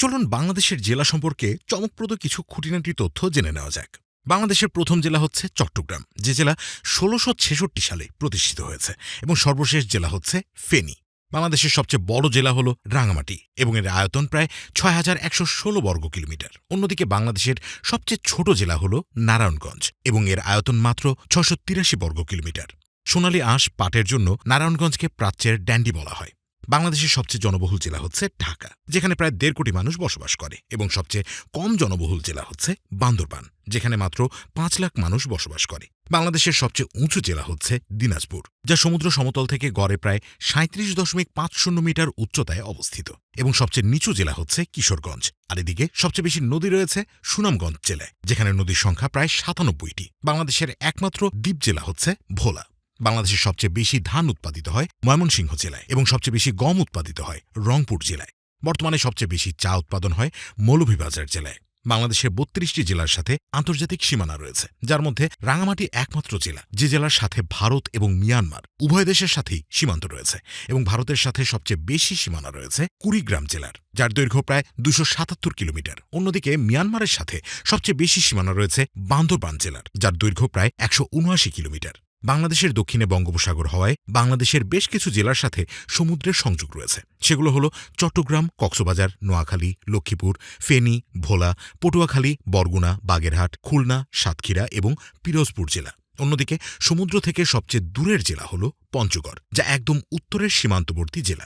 চলুন বাংলাদেশের জেলা সম্পর্কে চমকপ্রদ কিছু খুঁটিনাটি তথ্য জেনে নেওয়া যাক। বাংলাদেশের প্রথম জেলা হচ্ছে চট্টগ্রাম, যে জেলা ১৬৬৬ সালে প্রতিষ্ঠিত হয়েছে, এবং সর্বশেষ জেলা হচ্ছে ফেনী। বাংলাদেশের সবচেয়ে বড় জেলা হল রাঙামাটি এবং এর আয়তন প্রায় ৬,১১৬ বর্গ কিলোমিটার। অন্যদিকে বাংলাদেশের সবচেয়ে ছোট জেলা হল নারায়ণগঞ্জ এবং এর আয়তন মাত্র ৬৮৩ বর্গ কিলোমিটার। সোনালী আঁশ পাটের জন্য নারায়ণগঞ্জকে প্রাচ্যের ড্যান্ডি বলা হয়। বাংলাদেশের সবচেয়ে জনবহুল জেলা হচ্ছে ঢাকা, যেখানে প্রায় ১.৫ কোটি মানুষ বসবাস করে, এবং সবচেয়ে কম জনবহুল জেলা হচ্ছে বান্দরবান, যেখানে মাত্র ৫ লাখ মানুষ বসবাস করে। বাংলাদেশের সবচেয়ে উঁচু জেলা হচ্ছে দিনাজপুর, যা সমুদ্র সমতল থেকে গড়ে প্রায় ৩৭.৫০ মিটার উচ্চতায় অবস্থিত, এবং সবচেয়ে নিচু জেলা হচ্ছে কিশোরগঞ্জ। আর এদিকে সবচেয়ে বেশি নদী রয়েছে সুনামগঞ্জ জেলায়, যেখানে নদীর সংখ্যা প্রায় ৯৭টি। বাংলাদেশের একমাত্র দ্বীপ জেলা হচ্ছে ভোলা। বাংলাদেশের সবচেয়ে বেশি ধান উৎপাদিত হয় ময়মনসিংহ জেলায়, এবং সবচেয়ে বেশি গম উৎপাদিত হয় রংপুর জেলায়। বর্তমানে সবচেয়ে বেশি চা উৎপাদন হয় মৌলভীবাজার জেলায়। বাংলাদেশের ৩২টি জেলার সাথে আন্তর্জাতিক সীমানা রয়েছে, যার মধ্যে রাঙামাটি একমাত্র জেলা যে জেলার সাথে ভারত এবং মিয়ানমার উভয় দেশের সাথেই সীমান্ত রয়েছে, এবং ভারতের সাথে সবচেয়ে বেশি সীমানা রয়েছে কুড়িগ্রাম জেলার, যার দৈর্ঘ্য প্রায় ২৭৭ কিলোমিটার। অন্যদিকে মিয়ানমারের সাথে সবচেয়ে বেশি সীমানা রয়েছে বান্দরবান জেলার, যার দৈর্ঘ্য প্রায় ১৭৯ কিলোমিটার। বাংলাদেশের দক্ষিণে বঙ্গোপসাগর হওয়ায় বাংলাদেশের বেশ কিছু জেলার সাথে সমুদ্রের সংযোগ রয়েছে। সেগুলো হলো চট্টগ্রাম, কক্সবাজার, নোয়াখালী, লক্ষ্মীপুর, ফেনী, ভোলা, পটুয়াখালী, বরগুনা, বাগেরহাট, খুলনা, সাতক্ষীরা এবং পিরোজপুর জেলা। অন্যদিকে সমুদ্র থেকে সবচেয়ে দূরের জেলা হল পঞ্চগড়, যা একদম উত্তরের সীমান্তবর্তী জেলা।